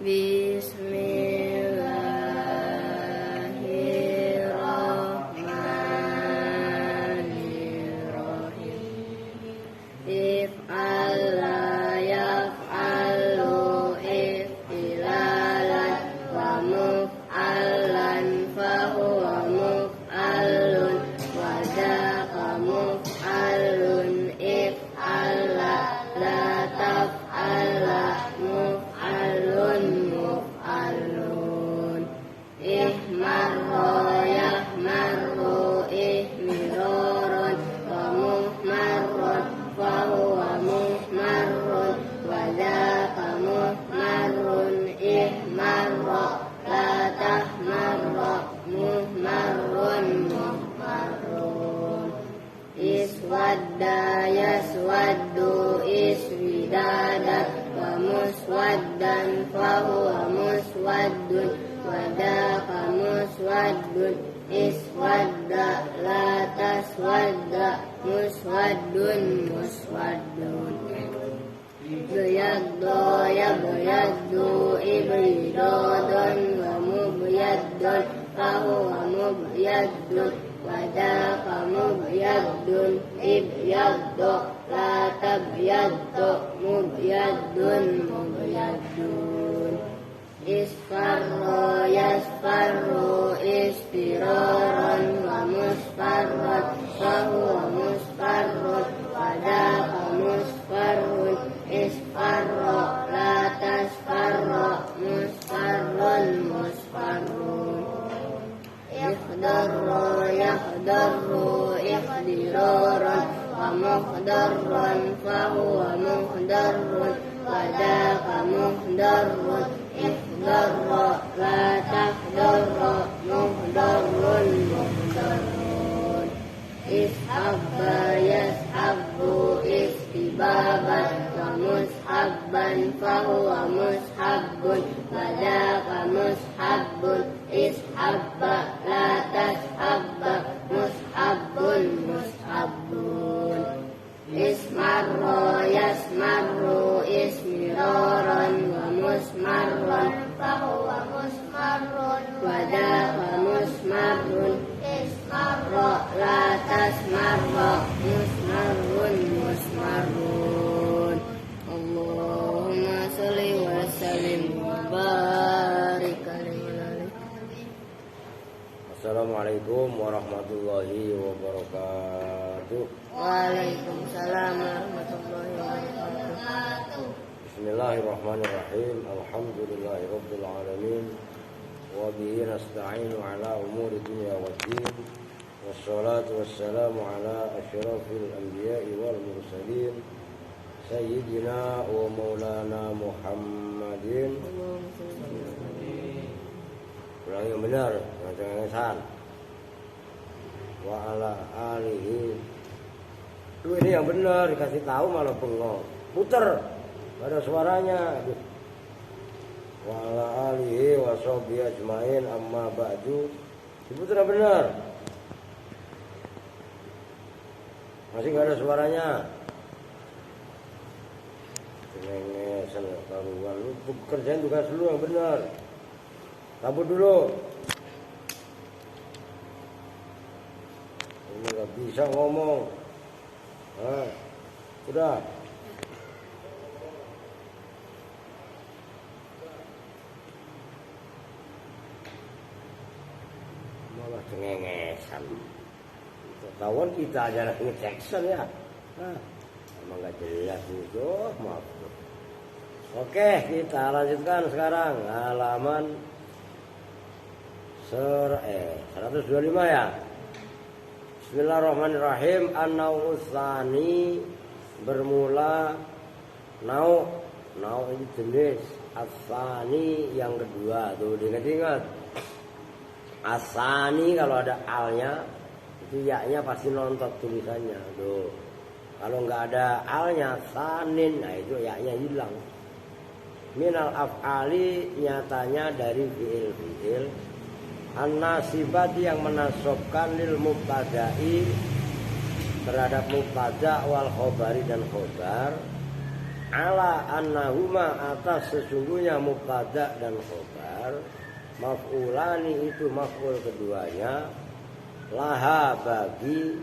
Bismillahirrahmanirrahim. If'ala yaf'alu if'ilalan wa muf'alan fahuwa muf'alun wa dzaka muf'alun if'ala la taf'ala muf'alun muf'alun ihmarra yahmarru ihmiraran wa muhmarran fahuwa muhmarrun wa dzaka muhmarrun ihmarra la tahmarra muhmarrun muhmarrun iswadda yaswaddu iswidadan wa muswaddan fahuwa muswaddun wa dzaka muswaddun iswadda la taswadda muswaddun muswaddun Bayaddu yabyaddu ibridadun wa mubyaddun fahuwa mubyaddun wa dzaka mubyaddun ibyaddu la tabyaddu mubyaddun mubyaddun isfarra yasfarru isfiraran wa musfarran fahuwa musfarrun wa dzaka musfarrun isfarra la tasfarra musfarrun musfarrun ikhdarra yakhdarru ikhdiraran wa mukhdarran fahuwa mukhdarrun wa dzaka mukhdarrun ikhdarra la takhdarra mukhdarrun mukhdarrun ishabba yashabbu istibaban wa mushabban fahuwa mushabbun wa dzaka mushabbun ishabba la tashabba mushabbun mushabbun ismarra yasmarru ismiraran wa musmarran fahuwa musmarrun wa dzaka musmarrun ismarra la tasmarra musmarrun musmarrun Allahumma sholli wa sallim wa barik alaihi. Assalamualaikum warahmatullahi wabarakatuh. Waalaikumsalam warahmatullahi wabarakatuh. Bismillahirrahmanirrahim. Alhamdulillahirabbil alamin. Wa bihi nasta'inu ala umuri dunya waddin. Wassalatu wassalamu ala asyrafil anbiya'i wal mursalin. Sayyidina wa maulana Muhammadin. Ulang yang benar, jangan salah. Wa ala alihi. Lu ini yang benar, dikasih tahu malah bengong. Puter, gak ada suaranya. Wa ala alihi wa sahbihi ajmain amma ba'du. Diputer benar. Masih gak ada suaranya. Cengengesan karuan. Lu kerjain tugas lu yang benar. Cabut dulu. Ini gak bisa ngomong. Nah, udah. Malah cengengesan. Ketahuan kita aja nge-Jackson ya. Nah, emang gak jelas itu. Maaf. Oke, kita lanjutkan sekarang halaman 125 ya. Bismillahirrahmanirrahim. An-naw'u tsani bermula nau ini jenis. As-tsani yang kedua. Tuh diingat-ingat. As-tsani kalau ada alnya itu ya-nya pasti nontot tulisannya. Tuh. Kalau enggak ada alnya tsanin, nah itu ya-nya hilang. Minal af'ali nyatanya dari fi'il an-nasibati yang menasobkan lil mubtada'i terhadap mubtada wal khobari dan khobar ala annahuma atas sesungguhnya mubtada dan khobar maf'ulani itu maf'ul keduanya laha bagi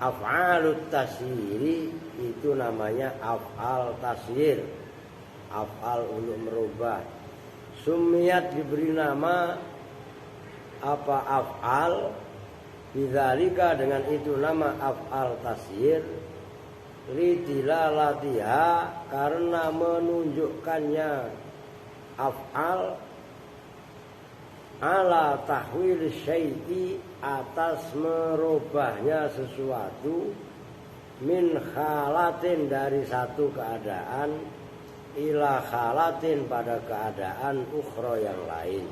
af'alut tasyiri itu namanya af'al tasyir, af'al untuk merubah. Sumiyat diberi nama apa af'al bidzalika dengan itu nama af'al tasyir lidilalatiha karena menunjukkannya af'al ala tahwil syai'i atas merubahnya sesuatu min khalatin dari satu keadaan ila khalatin pada keadaan ukhra yang lain.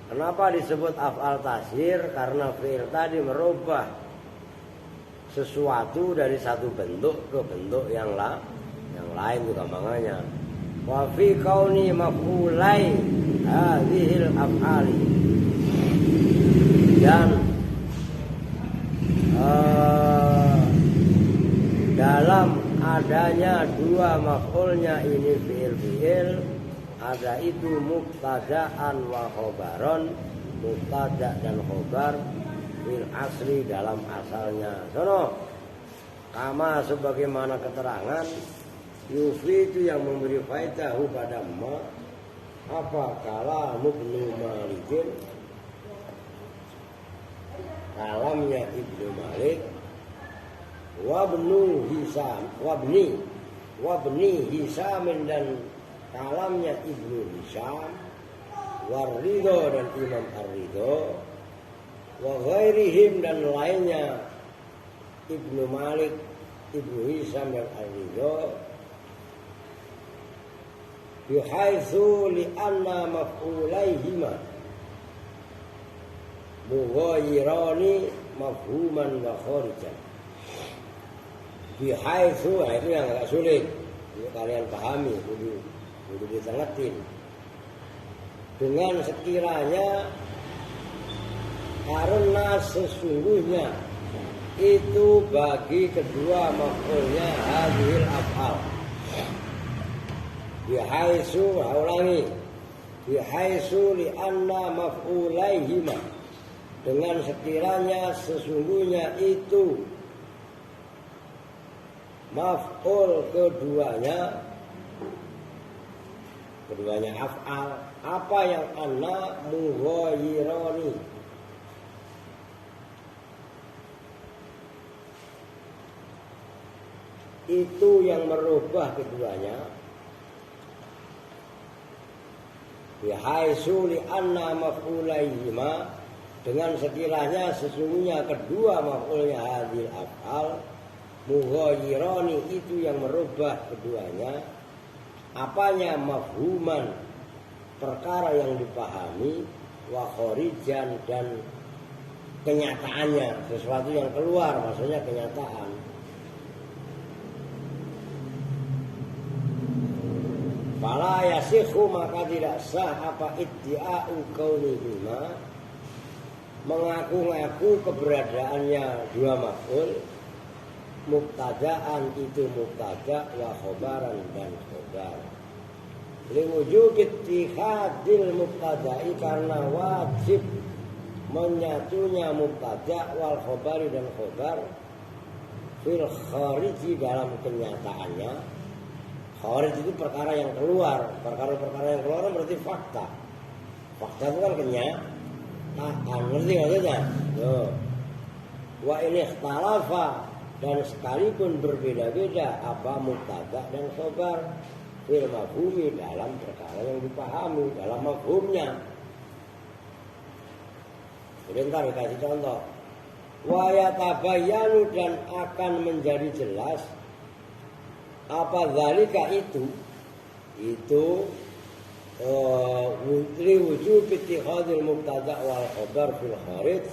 Kenapa disebut af'al tasyir? Karena fi'il tadi merubah sesuatu dari satu bentuk ke bentuk yang lain itu gampangannya. Wa fi kauni maf'ulai hadhil af'ali dan dalam adanya dua maf'ulnya ini fi'il ada itu mubtada'an wa khobaron, mubtada dan khobar fil asli dalam asalnya. Sono kama sebagaimana keterangan yufi itu yang memberi faedahu pada ma apa kala Ibnu Malikin kalamnya Ibnu Malik wabnu Hisam wabni Hisam dan kalamnya Ibnu Hisam Warridho dan Imam Ar-Ridho wa ghairihim dan lainnya Ibnu Malik, Ibnu Hisam dan Ar-Ridho bihaitsu li'anna maf'ulaihima mughayyirani mafhuman wa kharijan. Bihaitsu itu yang agak sulit ini kalian pahami, kudu ditengetin. Dengan sekiranya karena sesungguhnya itu bagi kedua maf'ulnya hadhil af'al bihaitsu ulangi bihaitsu li anna maf'ulaihima dengan sekiranya sesungguhnya itu maf'ul keduanya af'al apa yang anna mughayyirani itu yang merubah keduanya bihaitsu li anna maf'ulaihima dengan sekiranya sesungguhnya kedua maf'ulnya hadil af'al mughayyirani itu yang merubah keduanya apanya mafhuman perkara yang dipahami wa kharijan dan kenyataannya sesuatu yang keluar maksudnya kenyataan. Fala yasikhu maka tidak sah apa iddia'u kaunihima mengaku-ngaku keberadaannya dua maf'ul mubtada'an itu mubtada wa khobaran dan khobar liwujud ittihadil mubtada'i karena wajib menyatunya mubtada wal khobari dan khobar fil khariji dalam kenyataannya. Kharij itu perkara yang keluar, perkara-perkara yang keluar berarti fakta. Fakta itu kan kenyataan, ngerti maksudnya? Wa ini ikhtalafa dan sekalipun berbeda-beda apa mubtada dan khobar fil mafhumi dalam perkara yang dipahami dalam mafhumnya. Sebentar dikasih contoh. Wa yatabayyanu dan akan menjadi jelas apa zalika itu li wujub ittihadil mubtada wal khabar fil kharij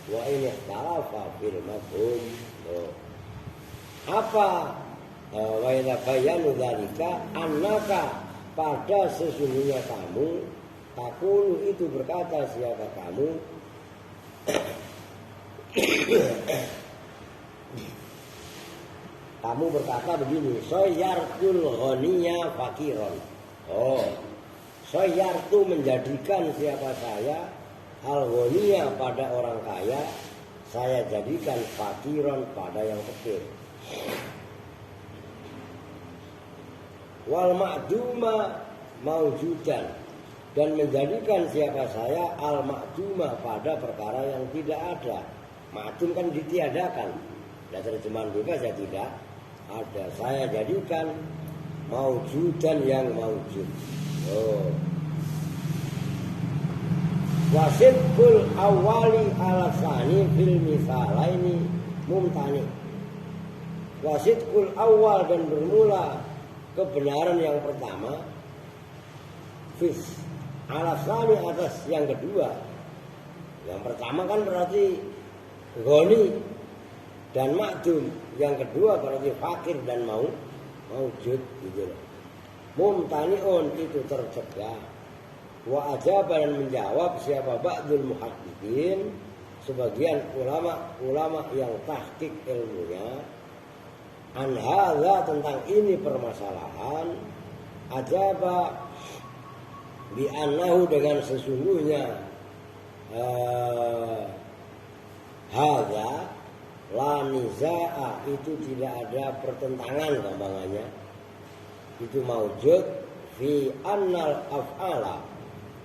wa in ikhtalafa fil mafhum. Apa wa yatabayyanu zalika annaka pada sesungguhnya kamu takulu itu berkata siapa kamu kamu berkata begini, soyartul ghaniya fakiron. Oh, soyartu menjadikan siapa saya al-ghaniya pada orang kaya, saya jadikan fakiron pada yang fakir. Wal ma'duma maujudan, dan menjadikan siapa saya al ma'duma pada perkara yang tidak ada. Ma'dum kan ditiadakan. Dan terjemahan bebas ya tidak ada. Saya jadikan maujudan yang maujud. Oh. Wasidqul awali ala sani fil misalaini mumtani. Wasidqul awal, dan bermula kebenaran yang pertama fis ala sani atas yang kedua. Yang pertama kan berarti ghani dan ma'dum, yang kedua berarti fakir dan maujud gitu loh. Mumtani'un itu tercegah. Wa ajaba, dan menjawab siapa ba'dul muhaqqiqin, sebagian ulama yang tahqiq ilmunya, an hadza, tentang ini permasalahan, ajaba bi annahu, dengan sesungguhnya hadza la nizaa, itu tidak ada pertentangan gampangannya, itu maujud fi annal af'ala,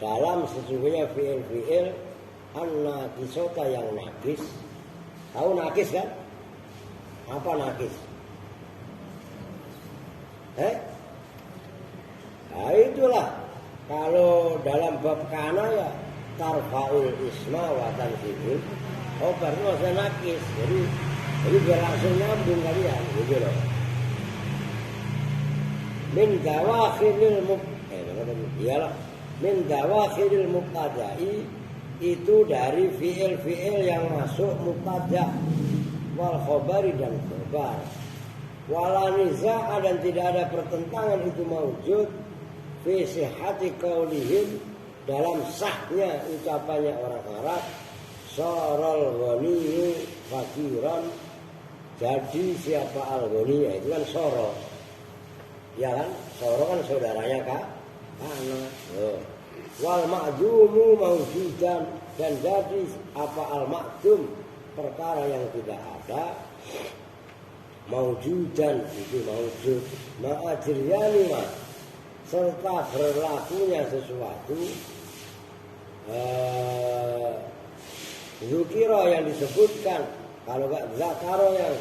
dalam sesungguhnya fi'il anna kisota yang nakis. Tahu nakis kan? Apa nakis? Nah itulah, kalau dalam bab kana ya tarfaul isma wa tansibul khobar, itu maksudnya nakis. Jadi biar langsung nyambung kalian gitu loh. Min dawakhiril min dawakhiril mubtada'i, itu dari fi'il yang masuk mubtada wal khobari, dan khobar. Wala niza'a, dan tidak ada pertentangan itu maujud fi sihhati qaulihim, dalam sahnya ucapannya orang Arab, saral ghaniyyu fakiran, jadi siapa al-ghani, itu kan soro. Ya kan? Soro kan saudaranya Kak Ana. Wal ma'dumu maujudan, dan jadi apa al-ma'dum, perkara yang tidak ada, maujudan itu maujud. Ma'ajriyani, serta berlakunya sesuatu zukiro yang disebutkan, kalau enggak zakaro yang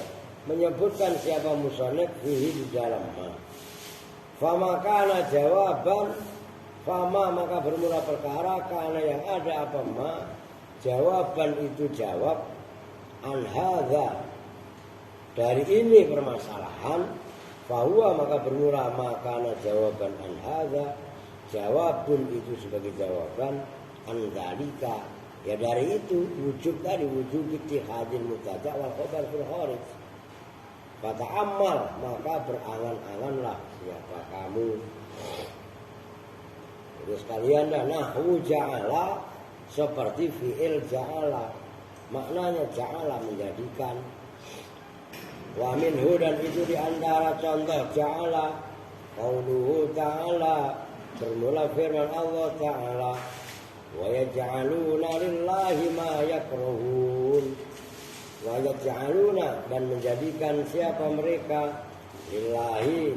menyebutkan siapa musonef fihi di dalam ma. Fama kana jawaban, fama maka bermula perkara, karena yang ada apa ma, jawaban itu jawab, an hadza, dari ini permasalahan, fahuwa maka bermula makana jawaban an hadza, jawabun itu sebagai jawaban, an dzalika, ya dari itu wujud tadi, wujud ittihadil mubtada wal khabar fil kharij. Kata amal, maka berangan-anganlah siapa kamu. Jadi sekalian dah, nahwu ja'ala seperti fi'il ja'ala, maknanya ja'ala menjadikan. Wa minhu, dan itu diantara contoh ja'ala qauluhu ta'ala, bermula firman Allah Ta'ala, wa yaj'aluna lillahi ma yakrahun. Wa yaj'aluna, dan menjadikan siapa mereka lillahi,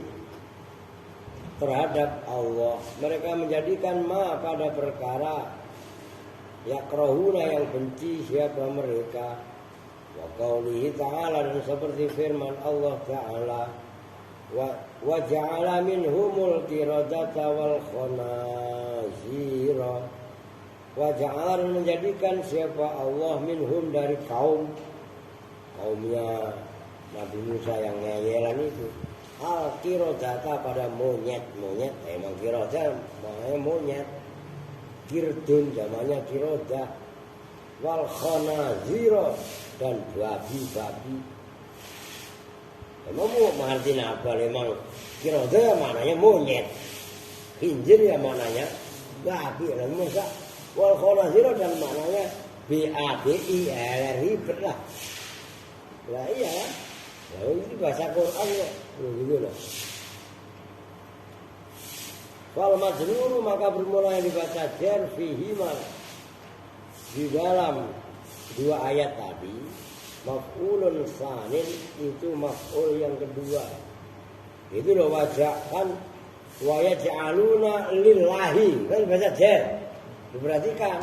terhadap Allah, mereka menjadikan ma pada perkara yakrahuna yang benci siapa mereka. Wa qaulihi ta'ala, dan seperti firman Allah Ta'ala, wa ja'ala minhumul qiradata wal khanazira. Wa ja'ala, menjadikan siapa Allah minhum dari kaumnya Nabi Musa yang ngeyelan itu, al qiradata pada monyet, emang qiradah maknanya monyet, kirdun zamannya qiradah, wal khanazira, dan babi. Emang mau mengerti apa? Emang qiradah maknanya monyet, khinzir ya maknanya babi. Nabi Musa wal khanazira, dan maknanya BABI, ribet lah. Lah iya kan? Ya ini bahasa Quran kok. Gitu loh. Wal majruru maka bermula yang dibaca jar fihima di dalam dua ayat tadi maf'ulun sanin itu maf'ul yang kedua. Itu loh wajah kan wa yaj'aluna lillahi kan bahasa jar. Diperhatikan.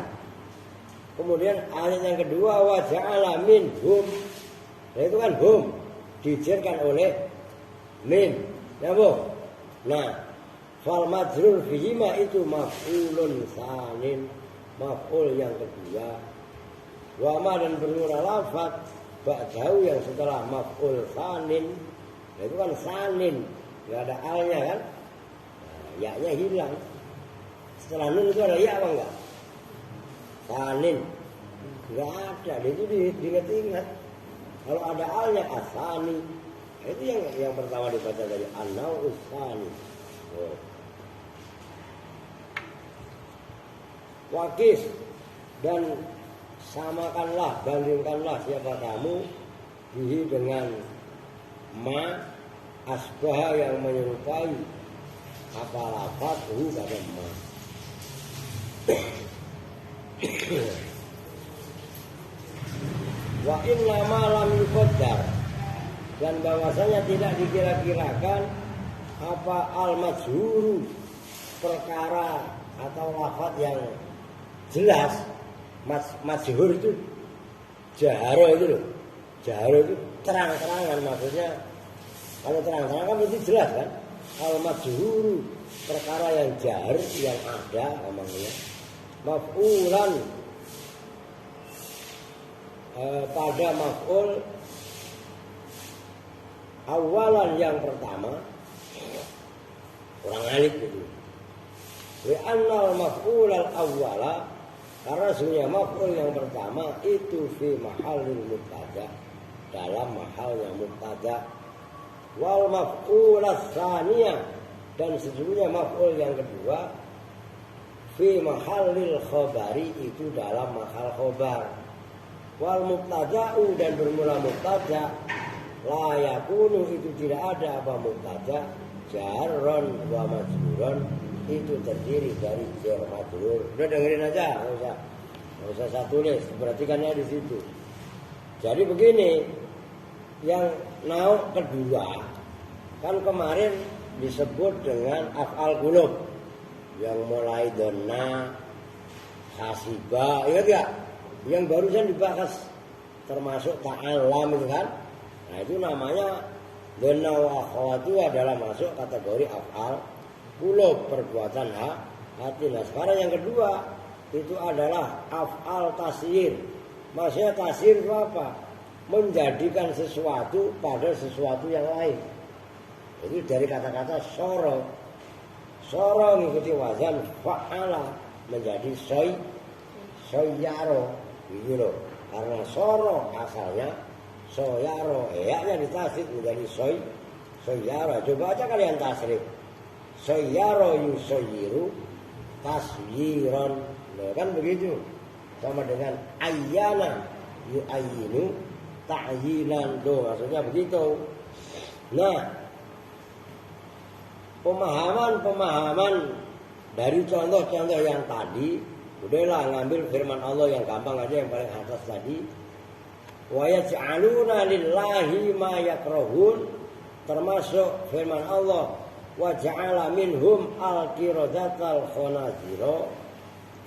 Kemudian ayat yang kedua wa ja'ala minhum. Nah itu kan hum dijerkan oleh min. Ya Bu. Nah fal majrur fihima itu maf'ulun sanin, maf'ul yang kedua. Wa ma dan bermula lafaz ba'dahu yang setelah maf'ul sanin, itu kan sanin, enggak ada alnya kan? Nah, ya-nya hilang. Setelah nun itu ada ya apa enggak? Sanin. Enggak ada, itu diingat-ingat. Kalau ada alnya asani, itu yang pertama dibaca dari an-nau'us sani. Oh. Wakis dan samakanlah, bandingkanlah siapa kamu bihi dengan ma asbah yang menyerupai apa lafadhu pada ma. Wa inna ma lam yuqaddar dan bahwasanya tidak dikira-kirakan apa al-majhuru perkara atau lafaz yang jelas. Majhur itu jaharo itu loh. Jaharo itu terang-terangan maksudnya. Kalau terang-terangan kan berarti jelas kan. Al-majhuru perkara yang jahar yang ada namanya. Maf'ulan pada maf'ul awalan yang pertama kurang alif itu. Wa annal maf'ul al-awwala karena sebenarnya maf'ul yang pertama itu fi mahallil mubtada dalam mahalnya mubtada wal maf'ul ats-tsaniyah dan sesungguhnya maf'ul yang kedua fi mahallil khabari itu dalam mahal khabar wal mubtada'u dan bermula mubtada la yakunu itu tidak ada apa mubtada jarron wa majruron itu terdiri dari jar majrur. Udah dengerin aja, enggak usah saya tulis, perhatikannya di situ. Jadi begini, yang nau kedua kan kemarin disebut dengan af'al qulub yang mulai donna, hasiba, ingat ya? Yang barusan dibahas termasuk ta'allam itu kan? Nah itu namanya donna wa akhawatu adalah masuk kategori af'al qulub perbuatan hati. Nah sekarang yang kedua itu adalah af'al tasyir. Maksudnya tasyir itu apa? Menjadikan sesuatu pada sesuatu yang lain. Itu dari kata-kata soro. Soro mengikuti wazan fa'ala menjadi soyaro gitu loh. Karena soro asalnya soyaro, ya-nya ditasrif menjadi soyaro. Coba aja kalian tasrif. Soyaro yusoyiru tasyiron. Nah, kan begitu. Sama dengan ayyana yu'ayyinu ta'yinan. Tuh maksudnya begitu. Nah, pemahaman dari contoh-contoh yang tadi, udahlah ngambil firman Allah yang gampang aja yang paling atas tadi. Wa yaj'aluna lillahi ma yakrahun, termasuk firman Allah wa ja'ala minhum al-qiradatal khonazira,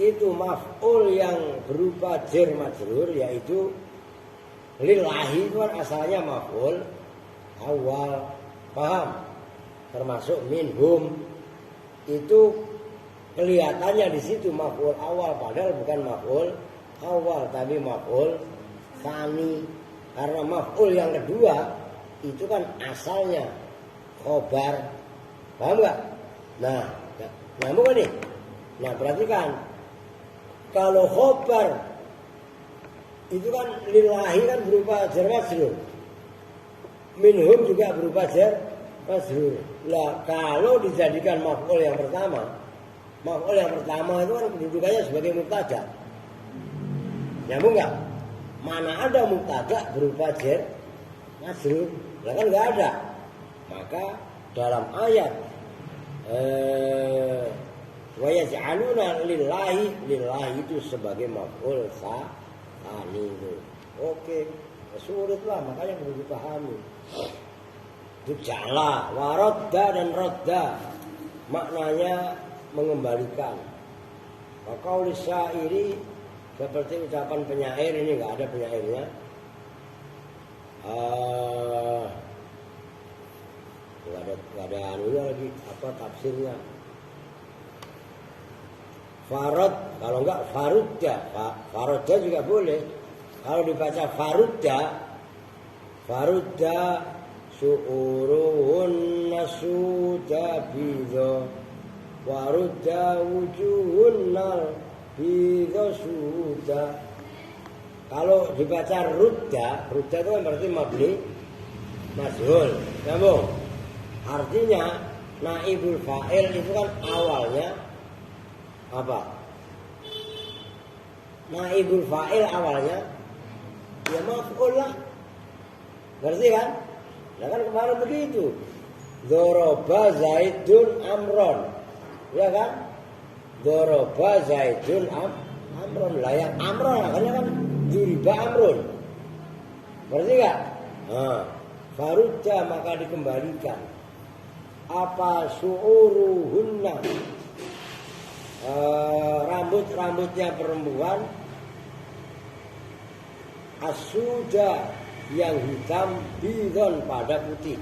itu maf'ul yang berupa jar majrur yaitu lillahi itu kan asalnya maf'ul awal, paham? Termasuk minhum itu kelihatannya di situ maf'ul awal padahal bukan maf'ul awal tapi maf'ul tsani, karena maf'ul yang kedua itu kan asalnya khobar. Paham gak? Nah, nyambung nih. Nah, perhatikan. Kalau khobar itu kan lillahi kan berupa jar majrur. Minhum juga berupa jar majrur. Lah, kalau dijadikan maf'ul yang pertama itu kan kedudukannya sebagai mubtada. Nyambung gak? Mana ada mubtada berupa jar majrur? Lah kan nggak ada. Maka dalam ayat wa yaj'aluna lillahi itu sebagai maf'ul tsani itu. Oke, sulit lah makanya perlu dipahami. Itu jala, waradda dan radda maknanya mengembalikan. Maka oleh syairi seperti ucapan penyair ini nggak ada penyairnya. Nggak ada anunya lagi apa tafsirnya. Farad kalau enggak farudda, farudda juga boleh. Kalau dibaca farudda su'uruhun nasuda bidho warudda wujuhun nar bidho suda. Kalau dibaca rudda itu kan berarti mabni majhul. Nyambung. Artinya naibul fa'il itu kan awalnya apa? Naibul fa'il awalnya ya maf'ul lah. Ngerti kan? Nah kan kemarin begitu. Doroba Zaidun Amron. Ya kan? Doroba Zaidun Amron. Lah yang Amron akhirnya kan duriba Amron. Ngerti gak? Nah, farudda maka dikembalikan. Apa su'uruhunna? Rambut-rambutnya perempuan asuda yang hitam bidon pada putih.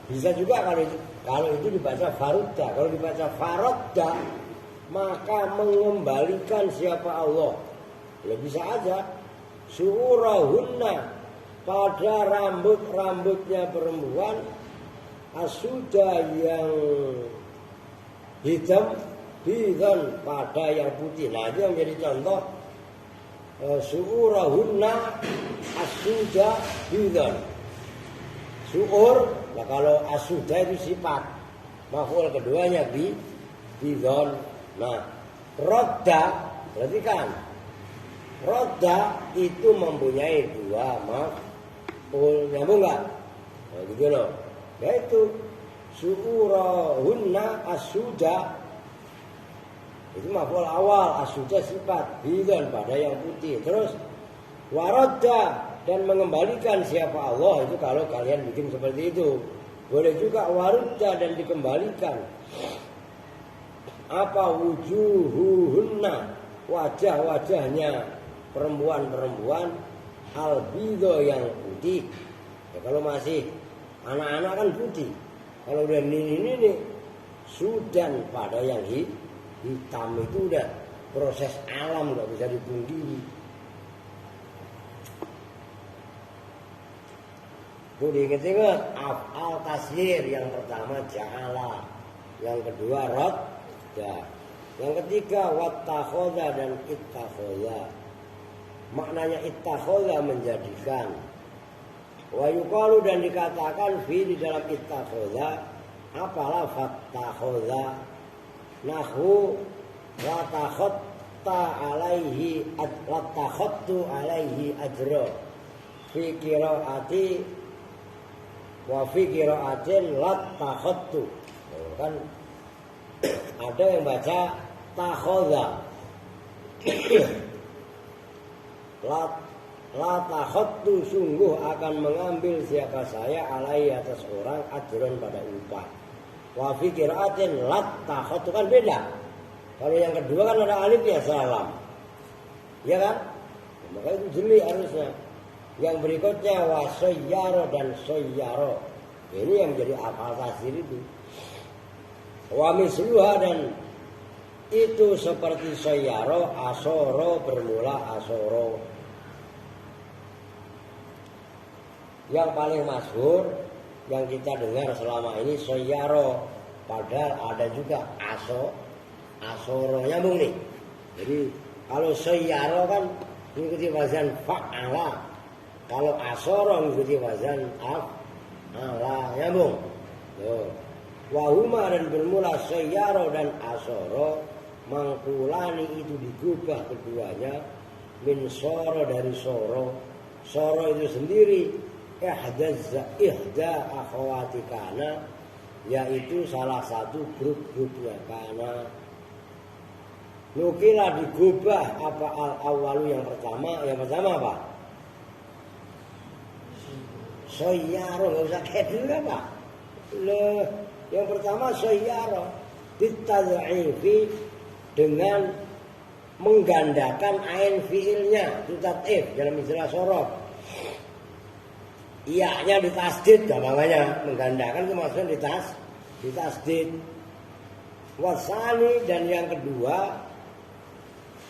Bisa juga kalau itu dibaca farudda. Kalau dibaca farodda maka mengembalikan siapa Allah. Ya bisa aja su'urahunna pada rambut-rambutnya perempuan asuda yang hitam bidon pada yang putih. Nah itu yang jadi contoh su'urahunna asuda bidon. Su'ur, nah kalau asuda itu sifat. Maf'ul keduanya bidon. Nah rodda, berarti kan rodda itu mempunyai dua maf'ul. Nyambung nggak? Nah gitu loh. Yaitu su'urahunna asuda itu maf'ul awal, asuda sifat, bidon pada yang putih. Terus waradda dan mengembalikan siapa Allah itu kalau kalian bikin seperti itu. Boleh juga warudda dan dikembalikan. Apa wujuhuhunna wajah-wajahnya perempuan-perempuan albido yang putih. Ya, kalau masih anak-anak kan putih. Kalau udah nini sudan pada yang hitam itu udah proses alam nggak bisa dipungkiri. Itu diingat-ingat af'al tasyir yang pertama ja'ala, yang kedua radda, yang ketiga wattakhadha dan ittakhadha. Maknanya ittakhadha menjadikan. Wa yuqalu dan dikatakan fi di dalam ittakhadha apalah fattakhadha nahwu la takhatta alaihi la takhattu alaihi ajra fi qiraati wa fi qiraatin la takhattu. Kan ada yang baca takhadha la takhattu sungguh akan mengambil siapa saya alai atas orang ajron pada upah. Wa fi qiraatin la takhattu kan beda. Kalau yang kedua kan ada alif ya salam. Ya kan? Maka itu jeli harusnya. Yang berikutnya wasayyaro dan sayyaro. Ini yang jadi hafal tasir itu. Wa misluha dan itu seperti sayyaro asoro bermula asoro. Yang paling masyhur yang kita dengar selama ini sayyaro, padahal ada juga asoro nyambung nih. Jadi kalau sayyaro kan mengikuti wazan fa'ala, kalau asoro mengikuti wazan af'ala nyambung. Tuh. Wahuma dan bermula sayyaro dan asoro mangkulani itu digubah keduanya min soro dari soro soro itu sendiri ihda akhawati kana, yaitu salah satu grup-grupnya kana. Nukila digubah apa al-awalu yang pertama apa? Soyaro, nggak usah kedil apa? Yang pertama soyaro ditad'ifi dengan menggandakan ain fiilnya tutat'if dalam istilah sorof. Iya-nya ditasdid, namanya menggandakan itu maksudnya ditasdid. Wasani, dan yang kedua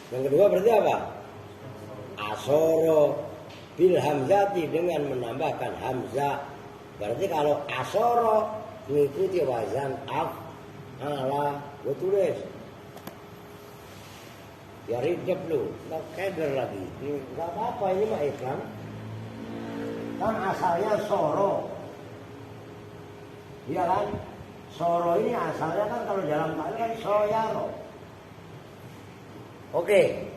berarti apa? Asoro bil hamzati, dengan menambahkan hamzah. Berarti kalau asoro mengikuti wazan af'ala, gue tulis. Ya ridep lu, nggak keder lagi. Nggak apa-apa, ini mah Islam. Kan asalnya soro, iya kan? Soro ini asalnya kan kalau dalam bahasa kan soyaro. Oke,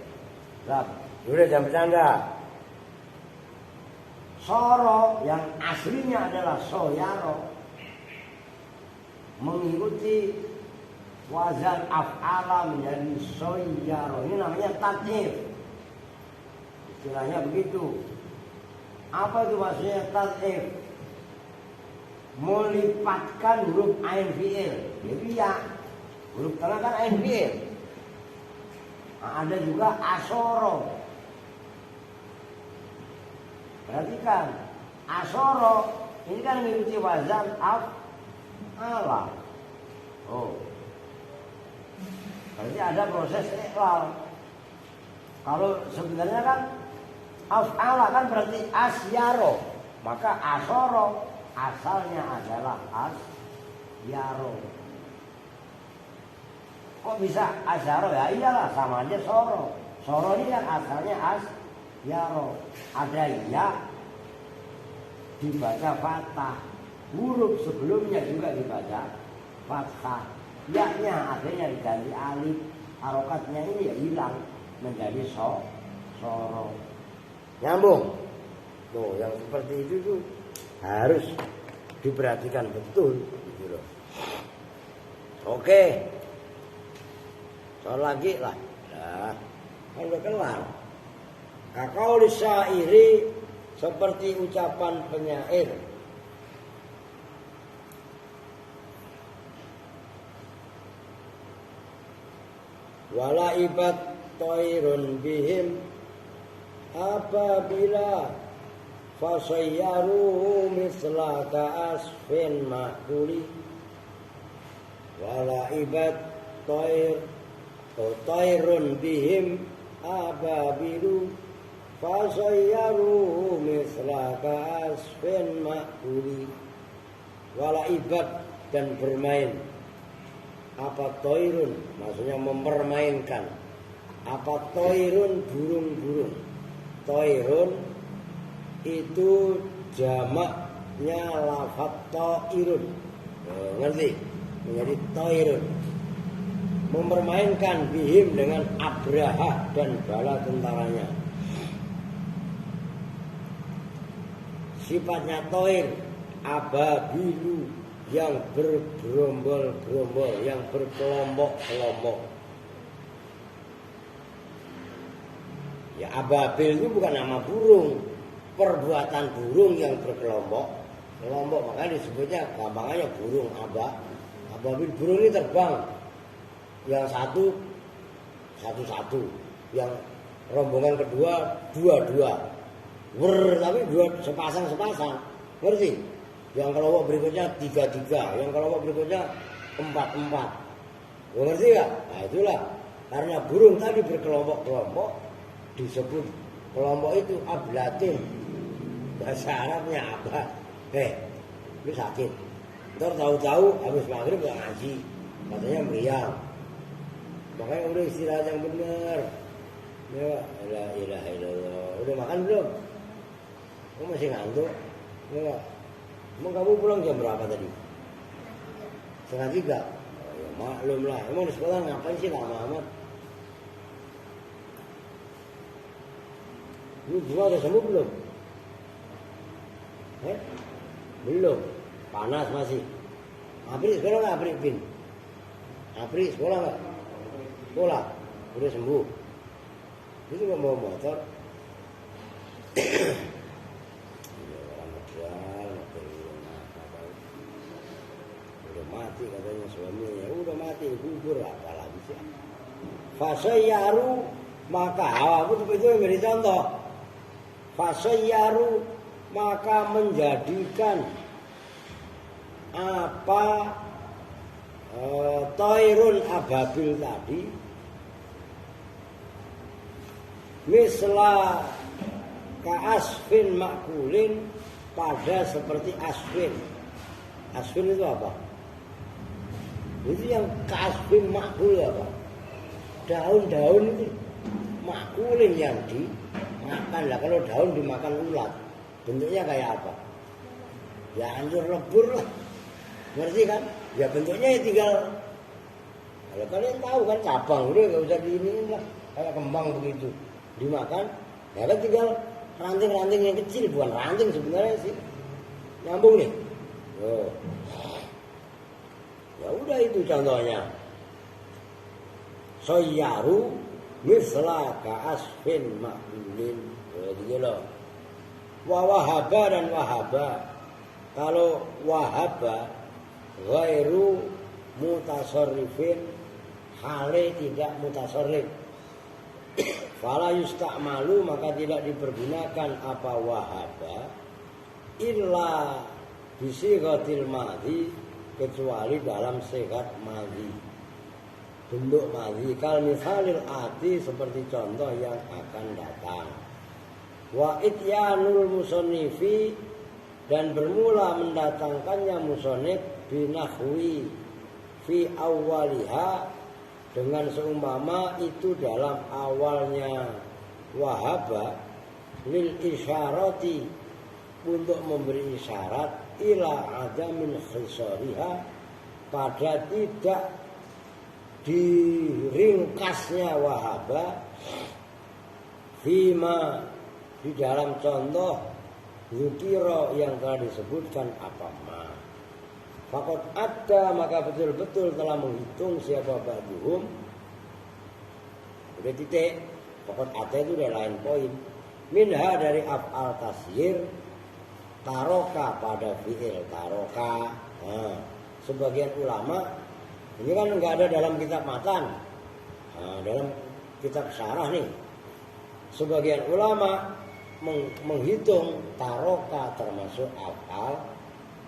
nah, udah jangan bercanda. Soro yang aslinya adalah soyaro mengikuti wazan af'ala menjadi soyaro. Ini namanya tad'if. Istilahnya begitu. Apa itu maksudnya tad'if? Melipatkan huruf ain fi'il. Jadi ya, huruf tengah kan ain fi'il. Nah, ada juga asoro. Perhatikan, asoro ini kan mengikuti wazan af'ala. Oh, berarti ada proses iqlal. Kalau sebenarnya kan af'ala kan berarti asyaro, maka asoro asalnya adalah asyaro. Kok bisa asyaro? Ya iyalah, sama aja soro. Soro ini kan asalnya asyaro. Ada ya dibaca fathah, huruf sebelumnya juga dibaca fathah. Ya-nya akhirnya diganti alif, harokatnya ini ya hilang menjadi soro. Nyambung. Tuh, yang seperti itu tuh harus diperhatikan betul gitu loh. Oke. Soal lagi lah. Nah, kan udah kelar. Kakau lisyairi, seperti ucapan penyair. Wala ibad toirun bihim apabila fasayyaru misla ka'asfin ma'kuli. Wala ibad toirun bihim ababilu fasayyaru misla ka'asfin ma'kuli. Wala ibad, dan bermain. Apa toirun? Maksudnya mempermainkan. Apa toirun? Burung-burung. Toirun itu jamaknya lafaz toirun. Ngerti? Menjadi toirun. Mempermainkan bihim dengan Abraha dan bala tentaranya. Sifatnya toir ababilu, yang bergerombol-gerombol, yang berkelompok-kelompok. Ya, ababil itu bukan nama burung, perbuatan burung yang berkelompok-kelompok, makanya disebutnya gampangannya burung ababil. Burung ini terbang, yang satu, yang rombongan kedua, dua, tapi dua sepasang, ngerti? Yang kelompok berikutnya 3, yang kelompok berikutnya 4. Ngerti gak? Nah itulah, karena burung tadi berkelompok-kelompok, disebut kelompok itu ablatin. Bahasa Arabnya apa? Lu sakit. Ntar tahu-tahu habis maghrib gak ngaji, katanya meriang. Makanya udah istirahat yang benar. Ya, la ilaha illallah. Udah makan belum? Kamu masih ngantuk? Enggak. Emang kamu pulang jam berapa tadi? 2:30. Oh, ya maklum lah. Emang di sekolah ngapain sih lama amat? Ini bunga udah sembuh belum? Belum. Panas masih. Apri sekolah nggak Apri Bin? Apri sekolah nggak? Sekolah. Udah sembuh. Itu nggak mau motor. Udah mati katanya suaminya. Udah mati kubur apalagi sih. Fasayyaru maka aku itu yang beri contoh. Fasayyaru maka menjadikan apa toirun ababil tadi misla kaasfin makulin pada seperti asfin. Asfin itu apa? Itu yang kaasfin makul apa? Daun-daun itu makulin yang dimakan lah. Kalau daun dimakan ulat bentuknya kayak apa? Ya hancur lebur lah. Ngerti kan? Ya bentuknya ya tinggal. Kalau kalian tahu kan cabang udah nggak usah diinin lah. Kayak kembang begitu dimakan. Ya kan tinggal ranting-ranting yang kecil, bukan ranting sebenarnya sih. Nyambung nih. Oh. Ya udah itu contohnya. Soyaru misla ka'asfin ma'ulin. Gitu loh. Wahaba dan wahaba. Kalau wahaba ghairu mutasarrifin hale tidak mutasarrif. Fala yusta'malu maka tidak dipergunakan apa wahaba illa bisighatil madhi kecuali dalam sigat madhi. Bentuk madhi kal misalil ati seperti contoh yang akan datang. Wa ityanul musannifi dan bermula mendatangkannya musonif binahwi fi awwaliha dengan seumpama itu dalam awalnya wahaba lil isyarati untuk memberi isyarat ila adamin khisariha pada tidak diringkasnya wahaba fima di dalam contoh zukiro yang telah disebutkan apa ma. Fakot ada maka betul-betul telah menghitung siapa ba'duhum. Udah titik. Fakot ada itu udah lain poin. Minha dari af'al tasyir taroka pada fi'il taroka. Nah, sebagian ulama ini kan nggak ada dalam kitab matan. Nah, dalam kitab syarah nih. Sebagian ulama menghitung taroka termasuk af'al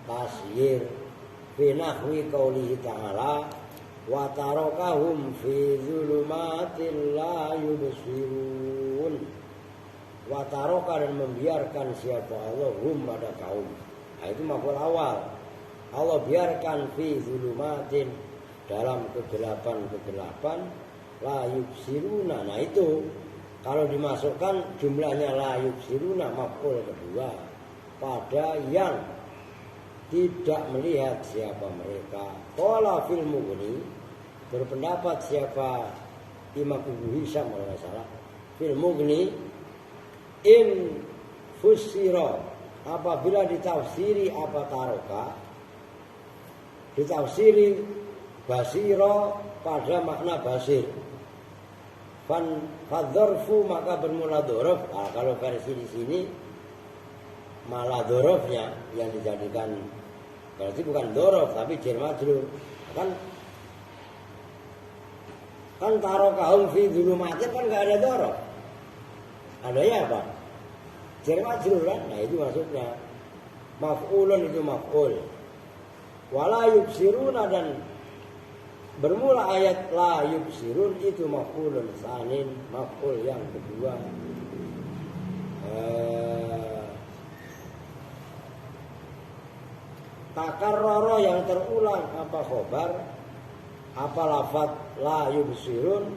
tasyir fi nahwi qaulihi ta'ala wa tarakahum fi dzulumatin la yubsirun. Wa taraka dan membiarkan siapa Allah hum pada kaum. Nah itu maf'ul awal. Allah biarkan fi dzulumatin dalam kegelapan la yubsiruna. Nah itu kalau dimasukkan jumlahnya la yubsiruna maf'ul kedua pada yang tidak melihat siapa mereka. Qala fil Mughni berpendapat siapa Imam Ibnu Hisham kalau enggak salah. Fil Mughni in fusira apabila ditafsiri apa taroka ditafsiri basiro pada makna basir. Fadzarfu maka bermula dzaraf. Nah, kalau versi di sini malah dzarafnya yang dijadikan berarti bukan dzaraf tapi jar majrur. Kan tarokahum fi dzulumatin kan enggak ada dzaraf. Adanya apa? Jar majrur kan. Nah itu maksudnya. Maf'ulun itu maf'ul. Wala yubsiruna dan bermula ayat la yubsirun itu maf'ulun sanin, maf'ul yang kedua. Takarrara yang terulang apa khobar, apa lafaz la yubsirun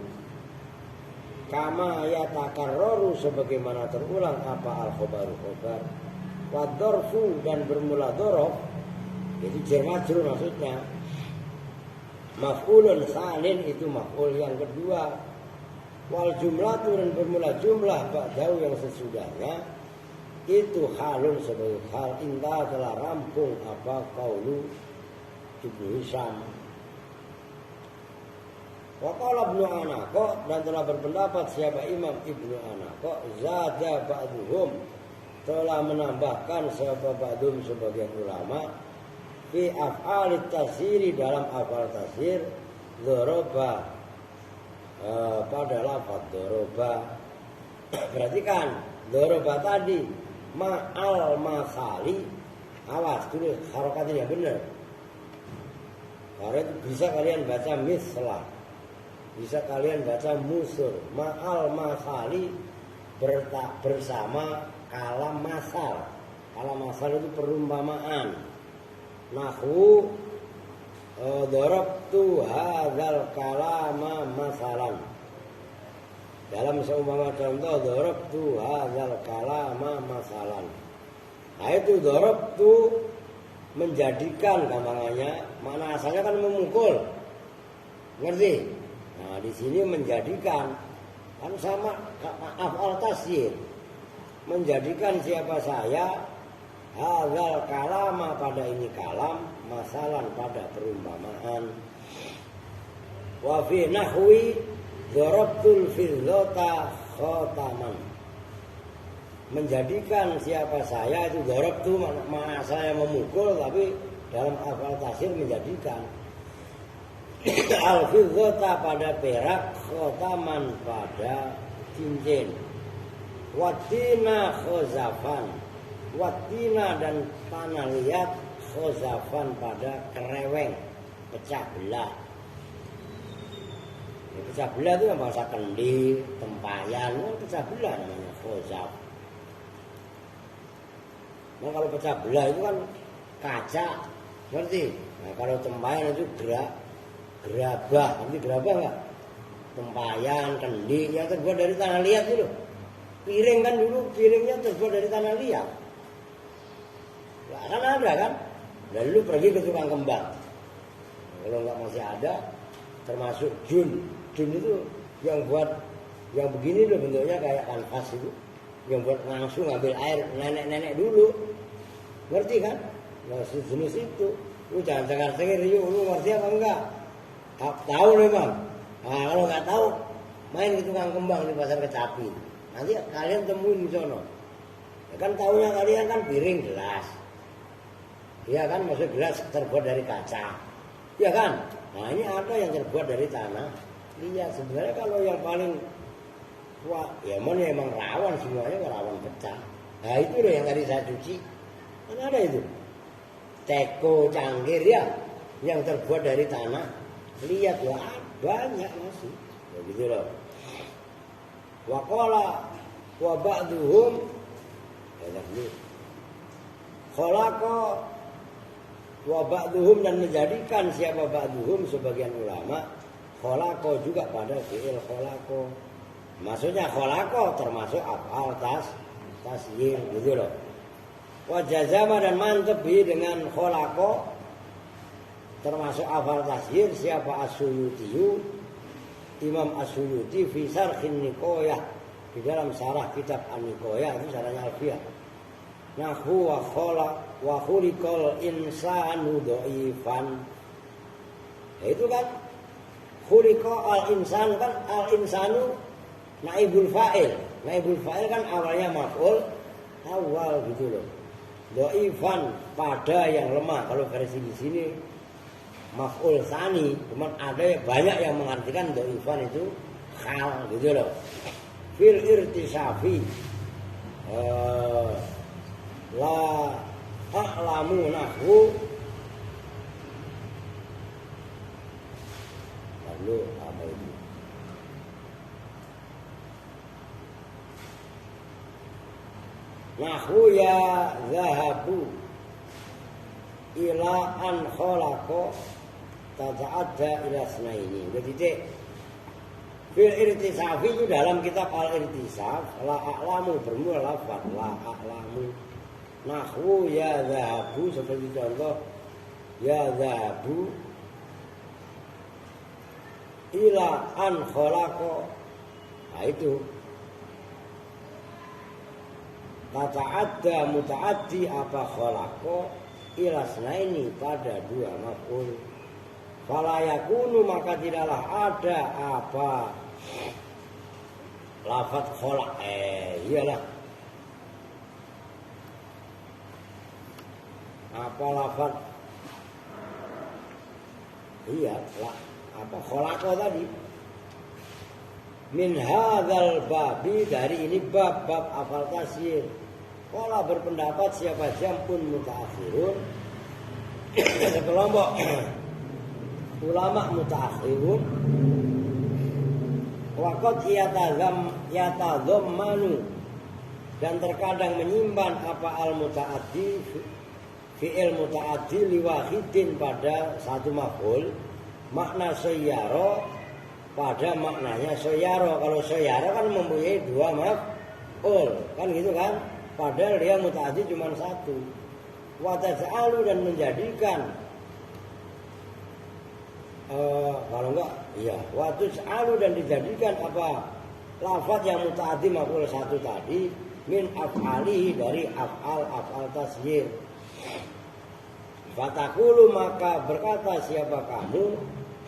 kama ya takarraru sebagaimana terulang apa al khobaru khobar. Wadorfu dan bermula dorof itu jar majrur maksudnya. Maf'ulun sanin itu maf'ul yang kedua. Wal jumlah dan bermula jumlah ba'dahu yang sesudahnya itu halun sebagai hal indah telah rampung apa qaulu Ibnu Hisham. Wa qala Ibnu Anaqah dan telah berpendapat siapa Imam Ibnu Anaqah zada ba'duhum telah menambahkan siapa ba'dhum sebagian ulama fi af'alit tasiri dalam af'al tasir dzoroba pada lafaz dzoroba. Perhatikan dzoroba tadi ma'al masali, awas tulis harokatnya benar. Karena itu bisa kalian baca mislah, bisa kalian baca musur. Ma'al masali bersama kalam masal. Kalam masal itu perumpamaan. Nahwu darabtu hadzal kalama masalan. Dalam seumpama contoh darabtu hadzal kalama masalan. Nah itu darabtu menjadikan gampangannya, makna asalnya kan memukul. Ngerti? Nah, di sini menjadikan kan sama af'al tasyir. Menjadikan siapa saya hadzal kalama pada ini kalam, masalan pada perumpamaan. Wa fi nahwi darabtul fiddata khataman. Menjadikan siapa saya itu darabtu makna saya memukul, tapi dalam af'al tasyir menjadikan al fiddata pada perak, khataman pada cincin. Watina khozafan, watina dan tanah liat, khozafan pada kereweng, pecah belah. Ya, pecah belah itu yang bahasa kendi, tempayan, pecah belah namanya khozaf. Nah kalau pecah belah itu kan kaca, ngerti? Nah kalau tempayan itu gerabah, nanti gerabah nggak? Tempayan, kendi yang terbuat dari tanah liat itu. Piring kan dulu piringnya terbuat dari tanah liat. Nggak kan ada kan? Lalu pergi ke tukang kembang. Kalau nggak masih ada, termasuk jun. Jun itu yang buat yang begini loh bentuknya kayak kanvas itu. Yang buat langsung ngambil air nenek-nenek dulu. Ngerti kan? Nah sejenis itu. Lu jangan cengar-cengir yuk, lu ngerti apa enggak? Tahu memang. Nah kalau nggak tahu, main ke tukang kembang di pasar Kecapi. Nanti kalian temuin di sono. Ya kan tahunya kalian kan piring gelas. Iya kan, maksud gelas terbuat dari kaca. Iya kan? Nah ini ada yang terbuat dari tanah. Iya sebenarnya kalau yang paling wah, ya emang rawan semuanya rawan pecah. Nah itu loh yang tadi saya cuci. Kan ada itu. Teko cangkir ya, yang terbuat dari tanah. Lihat ya banyak masih. Begitu loh. Wa qala wa ba'duhum khalaqa wa ba'duhum dan menjadikan siapa ba'duhum sebagian ulama khalaqa juga pada fi'il khalaqa. Maksudnya khalaqa termasuk af'al tasyir gitu loh. Wa jazama dan mantep dengan khalaqa termasuk af'al tasyir siapa As-Suyuti Imam As-Suyuti fi Sarhin Niqayah di dalam sarah kitab An-Niqayah itu sarahnya Alfiyah. Nahwu wa khala wa khuliqal insanu dhaifan. Itu kan khuliqa al-insan kan al-insanu naibul fa'il. Naibul fa'il kan awalnya maf'ul awal gitu loh. Dhaifan pada yang lemah. Kalau versi di sini maf'ul tsani, cuman ada banyak yang mengartikan dhaifan itu hal gitu loh. Fil irtisafi la a'lamu nahwu lalu apa itu nahwu ya zahabu ila an khalaqa tata'adda ila snaini. Udah titik. Fil irtisafi itu dalam kitab al-irtisaf la a'lamu bermula lafaz la a'lamu. Nahwu ya zahabu seperti contoh ya zahabu ila an khalaqa. Nah itu tata'adda muta'addi apa khalaqa ilasnaini pada dua maf'ul. Fala yakunu maka tidaklah ada apa lafaz khalaq iyalah apa lafaz iya lah apa khalaqa tadi min hadzal babi dari ini bab afal tasyir. Qala berpendapat siapa jampun mutaakhirun sekelompok ulama mutaakhirun waqad yatadhammanu dan terkadang menyimpan apa al mutaaddi fi'il mutaaddi liwahidin pada satu maf'ul makna sayyara pada maknanya sayyara. Kalau sayyara kan mempunyai dua maf'ul kan gitu kan, padahal dia mutaaddi cuma satu. Wa taj'alu dan menjadikan kalau enggak iya wa taj'alu dan dijadikan apa lafaz yang mutaaddi maf'ul satu tadi min af'alihi dari af'al tasyir. Fatakulu maka berkata siapa kamu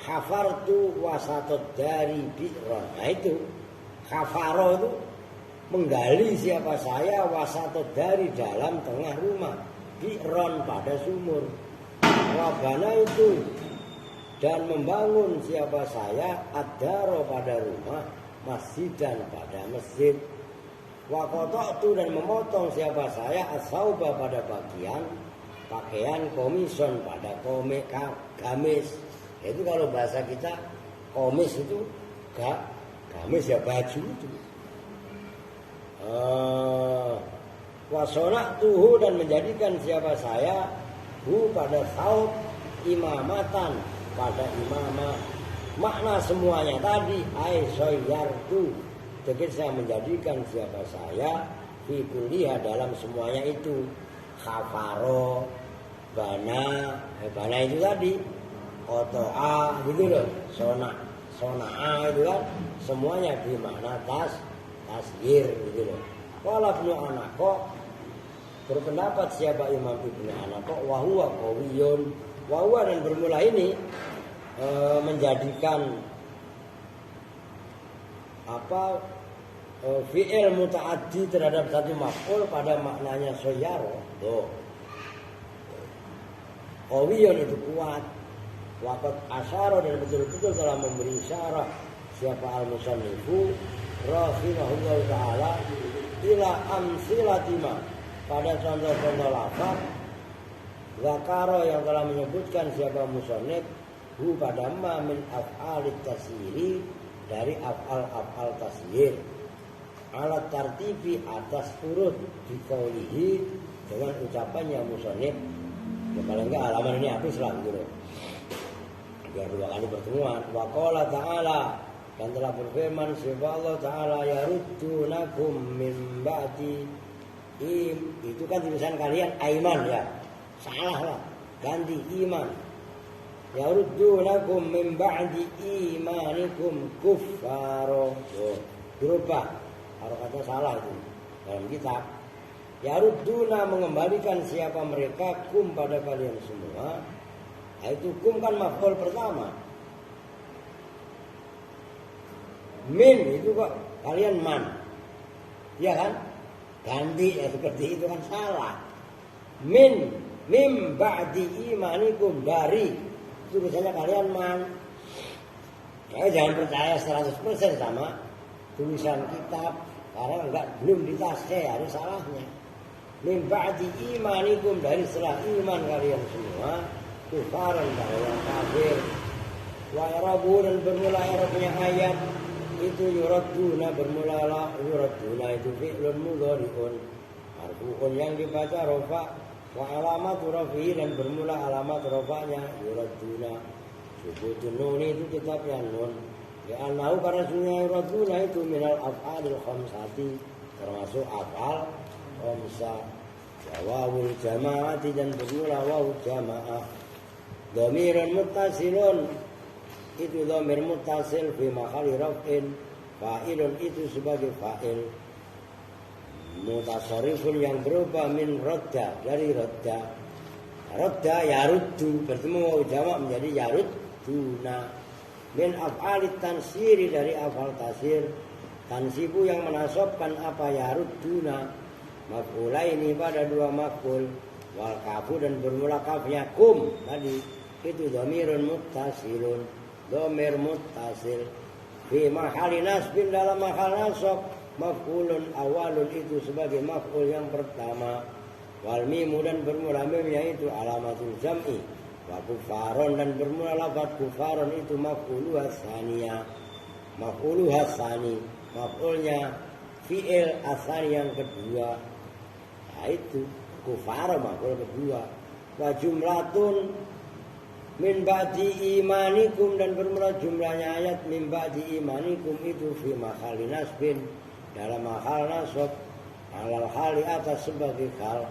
hafartu wasatod dari bi'ron. Nah itu hafaro itu menggali siapa saya wasatod dari dalam tengah rumah bi'ron pada sumur. Wabana itu dan membangun siapa saya ad-daro pada rumah masjidan pada masjid. Waqata'tu dan memotong siapa saya as-sauba pada pakaian komison pada gamis. Itu kalau bahasa kita komis itu gamis ya baju itu. Wasona'tuhu dan menjadikan siapa saya pada saub imamatan pada imamah. Makna semuanya tadi ai soyartu. Jadi saya menjadikan siapa saya fi kulliha dalam semuanya itu. Khafaro bana itu tadi otoa gitu loh, sona itu kan semuanya bermakna tasyir gitu loh. Qala Ibnu Anaqo berpendapat siapa Imam Ibnu Anaqo wa huwa qawiyun wa huwa dan bermula ini menjadikan apa fi'il muta'addi terhadap satu maf'ul pada maknanya sayyara. Tuh. Qawiyun itu kuat. Waqad asyara dan betul-betul telah memberi isyarat siapa al-musannifu rahimahullahu taala ila amsilatima pada contoh-contoh lafaz zakara yang telah menyebutkan siapa musannif hu pada ma min af'alit tasyiri dari af'al tasyir alat tartibi atas urut dikaulihi dengan ucapannya musannif ya paling enggak halaman ini habis lah gitu loh. Ya dua kali pertemuan. Wa qala ta'ala dan telah berfirman siapa Allah Ta'ala yaruddunakum min ba'di itu kan tulisan kalian aiman ya. Salah lah. Ganti iman. Yaruddunakum min ba'di imanikum kuffaro. Berubah. Harokatnya salah itu dalam kitab. Yarudduna mengembalikan siapa mereka kum pada kalian semua. Itu kum kan maf'ul pertama. Min itu kok kalian man. Ya kan? Ganti ya seperti itu kan salah. Mim ba'di imanikum dari itu biasanya kalian man. Ya jangan percaya 100% sama tulisan kitab karena belum ditasih ada salahnya. Mim ba'di imanikum dari setelah iman kalian semua kufaran pada yang kafir. Wa yarabu dan bermula Arabnya ayat itu yuraduna bermula yuraduna itu fi'lun mudhari'un marfu'un yang dibaca rafa wa alamat rafi'i dan bermula alamat rafa'nya yuraduna subutun nun itu tetap yang nun ya annahu karena sunnya yuraduna itu minal af'alil khamsati termasuk af'al khamsah wawul jama'ati dan bermula wawu jama'ah dhamirun muttasilun itu dhamir muttasil fi mahalli raf'in fa'ilun itu sebagai fa'il mutasarrifun yang berubah min rodda, dari rodda. Rodda yaruddu, bertemu jamak menjadi yarudduna. Min af'alit tansiri, dari af'al tasir. Tansibu yang menasobkan apa, yarudduna. Maf'ulaini pada dua maf'ul. Wal kafu dan bermula kafnya kum tadi. Itu dhamirun muttasilun. Dhamir muttasil. Fi mahali nasbin, dalam mahal nasab. Maf'ulun awalun, itu sebagai maf'ul yang pertama. Wal mimu dan bermula mimnya itu alamatul jam'i. Wa kufaron dan bermula lafaz kufaron itu maf'ulu hasaniyah. Maf'ulu hasani, maf'ulnya fi'il asani yang kedua. Nah itu kufaron maf'ul kedua. Wa jumlatun min ba'di imanikum dan bermula jumlahnya ayat min ba'di imanikum itu fi mahali nasbin, dalam mahal nasab, alal hali atas sebagai hal.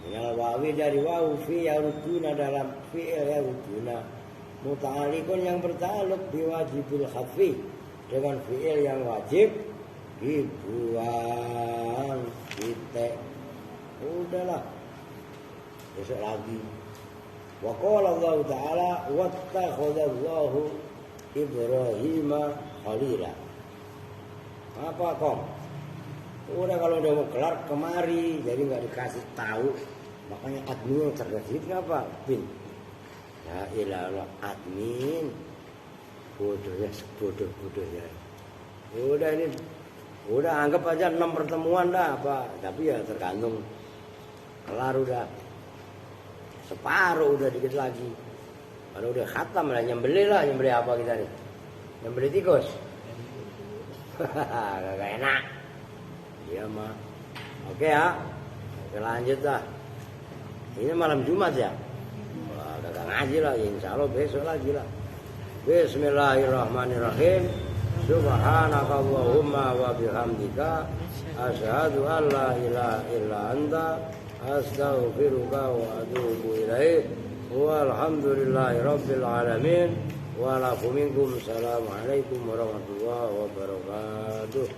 Minal wawi dari wawu fi yaruduna, dalam fi'il yaruduna. Muta'alikun yang berta'aluk biwajibil khafi, dengan fi'il yang wajib dibuang. Titik. Udahlah, besok lagi. Wa qala Allah Ta'ala wattakhadallahu Ibrahima khalila. Apa kom? Udah kalau udah mau kelar kemari, jadi nggak dikasih tahu. Makanya admin cerdas itu kenapa? Bin. Ya ilah admin. Bodohnya sebodoh-bodohnya. Udah ini, udah anggap aja 6 pertemuan dah apa. Tapi ya tergantung. Kelar udah. Separuh udah dikit lagi. Kalau udah khatam lah, nyembeli apa kita nih? Nyembeli tikus. Gak enak. Iya mah. Oke ya. Oke lanjut dah. Ini malam Jumat ya. Wah, kagak ngaji lah. Insya Allah besok lagi lah. Bismillahirrahmanirrahim. Subhanakallahumma wa bihamdika asyhadu an la ilaha illa anta astaghfiruka wa atubu ilaik. Walhamdulillahi rabbil alamin. Wa lakum minkum. Assalamualaikum warahmatullahi wabarakatuh.